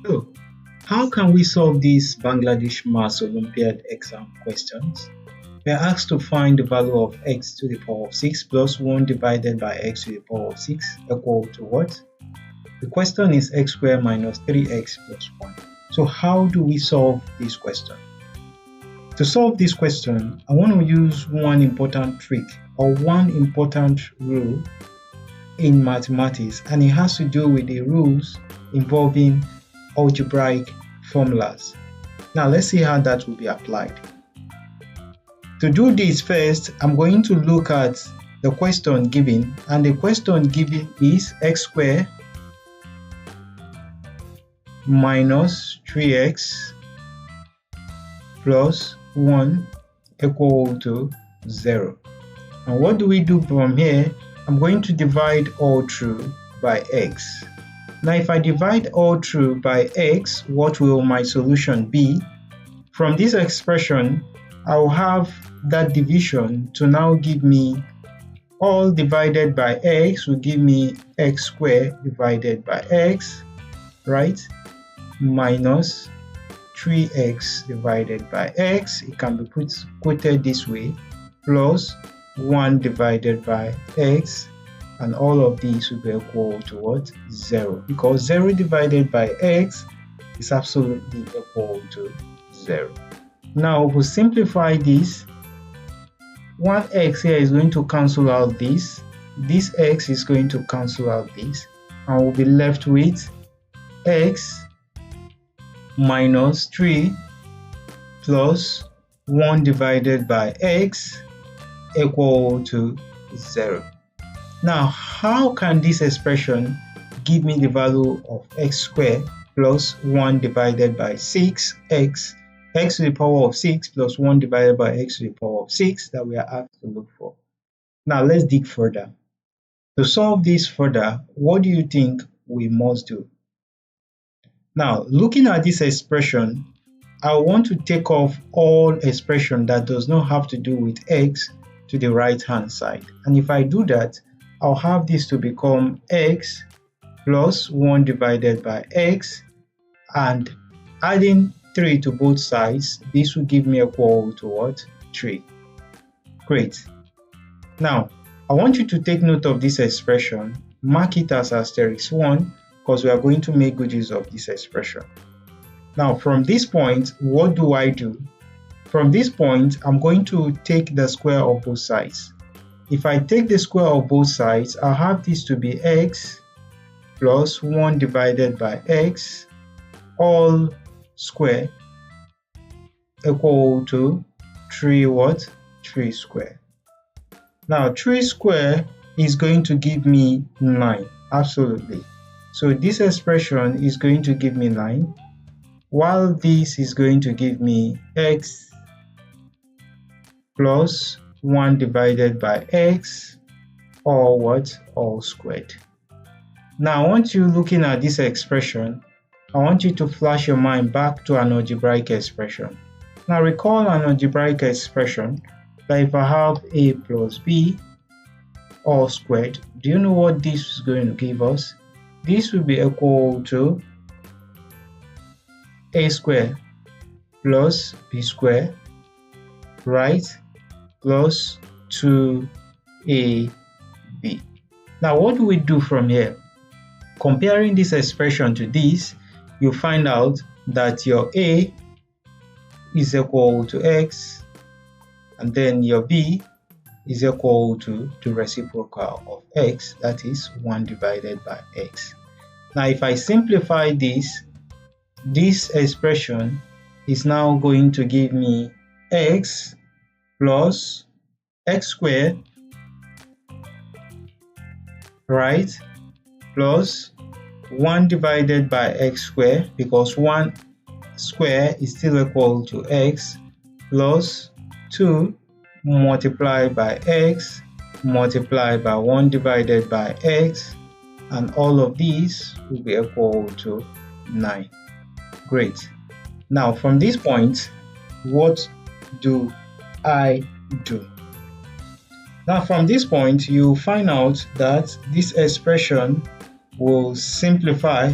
So, how can we solve these Bangladesh Math Olympiad exam questions? We are asked to find the value of x to the power of 6 plus 1 divided by x to the power of 6 equal to what? The question is x squared minus 3x plus 1. So how do we solve this question? To solve this question, I want to use one important trick or one important rule in mathematics, and it has to do with the rules involving algebraic formulas. Now let's see how that will be applied. To do this, first I'm going to look at the question given, and the question given is x squared minus 3x plus 1 equal to 0. And what do we do from here? I'm going to divide all through by x. Now if I divide all through by x, what will my solution be? From this expression, I will have that division to now give me all divided by x will give me x squared divided by x, right? Minus 3x divided by x, it can be quoted this way, plus 1 divided by x, and all of these will be equal to what? 0, because 0 divided by x is absolutely equal to 0. Now we'll simplify this. 1x here is going to cancel out this x is going to cancel out this, and we'll be left with x minus 3 plus 1 divided by x equal to 0. Now, how can this expression give me the value of x squared plus 1 divided by 6x, x to the power of 6 plus 1 divided by x to the power of 6 that we are asked to look for? Now, let's dig further. To solve this further, what do you think we must do? Now, looking at this expression, I want to take off all expression that does not have to do with x to the right hand side. And if I do that, I'll have this to become x plus 1 divided by x, and adding 3 to both sides, this will give me equal to what? 3. Great. Now, I want you to take note of this expression, mark it as asterisk 1, because we are going to make good use of this expression. Now, from this point, what do I do? From this point, I'm going to take the square of both sides. If I take the square of both sides, I'll have this to be x plus 1 divided by x all square equal to 3 what? 3 square. Now 3 square is going to give me 9, absolutely. So this expression is going to give me 9, while this is going to give me x plus 1 divided by x, or what? All squared. Now I want you looking at this expression, I want you to flash your mind back to an algebraic expression. Now recall an algebraic expression that if I have a plus b all squared, do you know what this is going to give us? This will be equal to a squared plus b squared, right? Plus 2ab. Now what do we do from here? Comparing this expression to this, you find out that your a is equal to x, and then your b is equal to the reciprocal of x, that is 1 divided by x. Now if I simplify this expression is now going to give me x plus x squared, right, plus 1 divided by x squared, because 1 square is still equal to x, plus 2 multiplied by x multiplied by 1 divided by x, and all of these will be equal to 9. Great. Now from this point, what do I do? Now from this point, you find out that this expression will simplify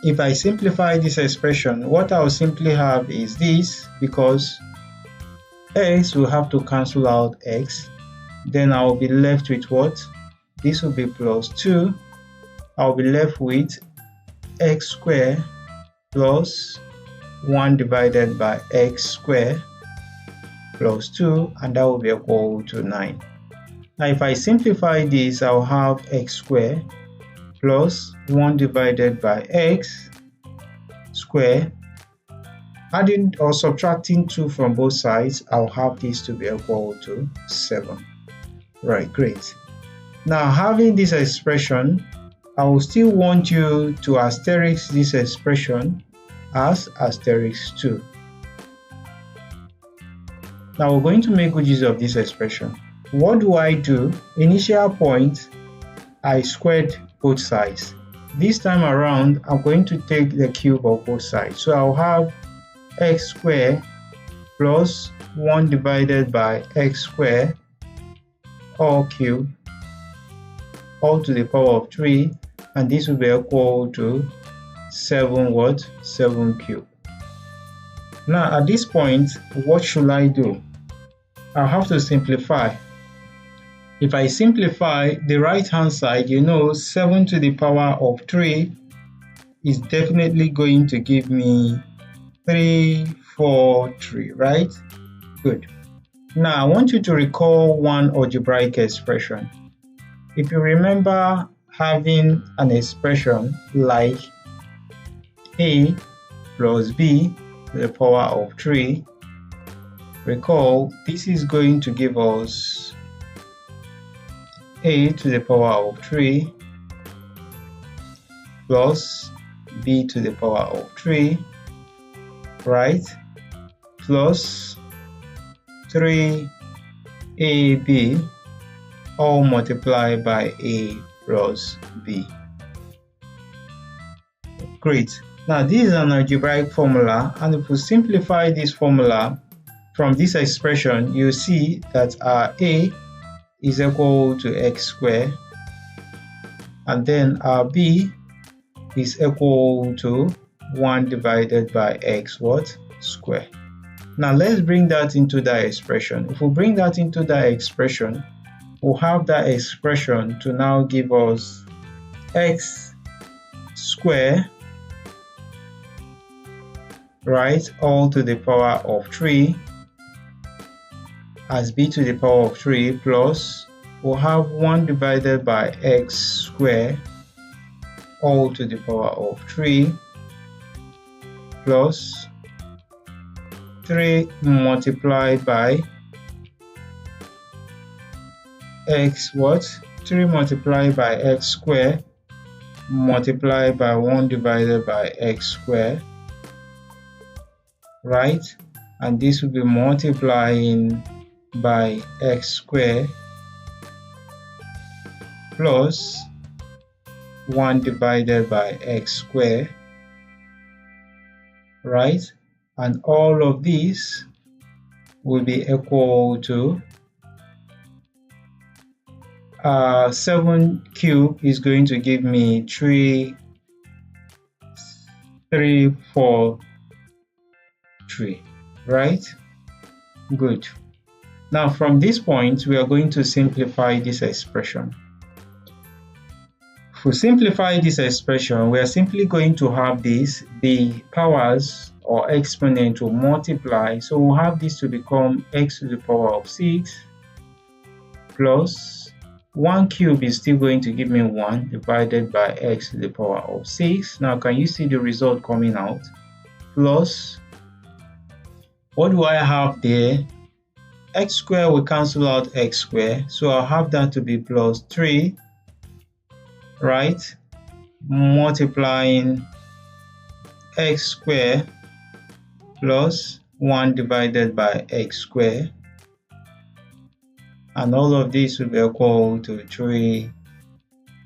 if I simplify this expression, what I'll simply have is this, because x will have to cancel out x. Then I'll be left with what? This will be plus 2. I'll be left with x squared plus 1 divided by x squared plus 2, and that will be equal to 9. Now if I simplify this, I'll have x squared plus 1 divided by x squared. Adding or subtracting 2 from both sides, I'll have this to be equal to 7. Right, great. Now having this expression, I will still want you to asterisk this expression as asterisk 2. Now we're going to make good use of this expression. What do I do? Initial point, I squared both sides. This time around, I'm going to take the cube of both sides. So I'll have x squared plus 1 divided by x squared all cubed all to the power of 3, and this will be equal to 7 cubed. Now at this point, what should I do? I'll have to simplify. If I simplify the right hand side, 7 to the power of 3 is definitely going to give me 3, 4, 3, right? Good. Now I want you to recall one algebraic expression. If you remember having an expression like a plus b to the power of 3, recall this is going to give us a to the power of 3 plus b to the power of 3, right, plus 3ab all multiplied by a plus b. Great. Now this is an algebraic formula, and if we simplify this formula from this expression, you see that our a is equal to x squared, and then our b is equal to 1 divided by x squared. Now let's bring that into that expression. If we bring that into that expression, we'll have that expression to now give us x squared, right, all to the power of 3 as b to the power of 3, plus we'll have 1 divided by x squared all to the power of 3 plus 3 multiplied by x 3 multiplied by x squared multiplied by 1 divided by x squared, right, and this will be multiplying by x squared plus 1 divided by x squared, right, and all of these will be equal to 7 cubed is going to give me 3, 4, 3, right? Good. Now from this point, we are going to simplify this expression. If we simplify this expression, we are simply going to have this, the powers or exponent will multiply. So we'll have this to become x to the power of 6 plus 1 cube is still going to give me 1 divided by x to the power of 6. Now can you see the result coming out? Plus, what do I have there? X squared will cancel out x squared, so I'll have that to be plus 3, right, multiplying x squared plus 1 divided by x squared, and all of this will be equal to 3,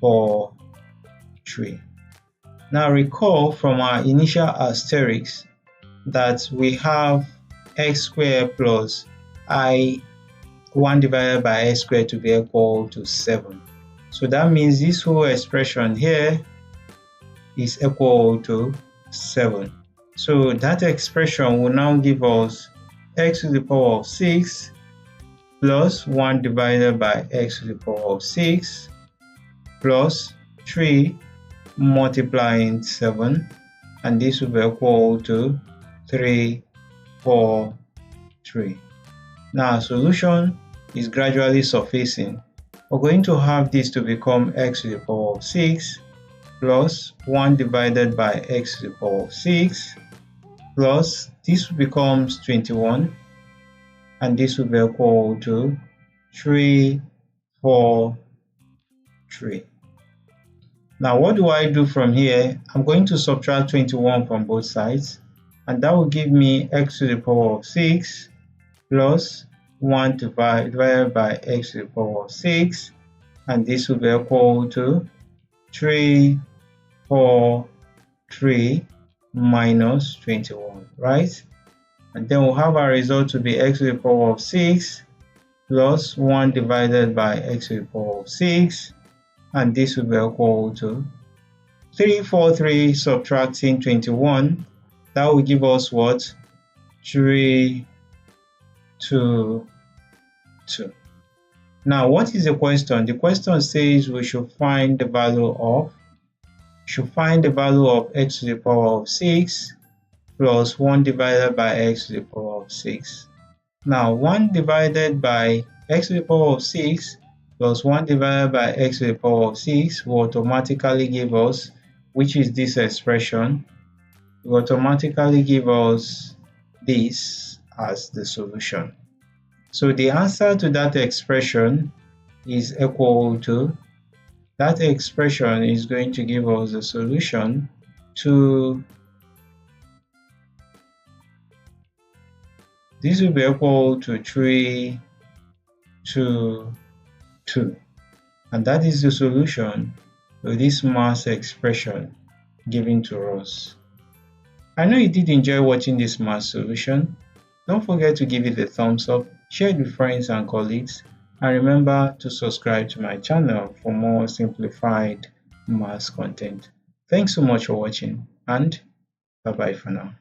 4, 3. Now recall from our initial asterisk that we have x squared plus 1 divided by x squared to be equal to 7. So that means this whole expression here is equal to 7. So that expression will now give us x to the power of 6 plus 1 divided by x to the power of 6 plus 3 multiplying 7, and this will be equal to 3, 4, 3. Now our solution is gradually surfacing. We're going to have this to become x to the power of 6 plus 1 divided by x to the power of 6 plus this becomes 21, and this will be equal to 3, 4, 3. Now what do I do from here? I'm going to subtract 21 from both sides, and that will give me x to the power of 6 plus 1 divided by x to the power of 6, and this will be equal to 3, 4, 3 minus 21, right? And then we'll have our result to be x to the power of 6 plus 1 divided by x to the power of 6, and this will be equal to 343 subtracting 21. That will give us what? 3, 2, 2. Now what is the question? The question says we should find the value of x to the power of 6 plus 1 divided by x to the power of 6. Now 1 divided by x to the power of 6 plus 1 divided by x to the power of 6 will automatically give us, which is this expression, will automatically give us this as the solution. So the answer to that expression is equal to, that expression is going to give us the solution to, this will be equal to 3, 2, 2. And that is the solution to this math expression given to us. I know you did enjoy watching this math solution. Don't forget to give it a thumbs up, share it with friends and colleagues, and remember to subscribe to my channel for more simplified math content. Thanks so much for watching, and bye bye for now.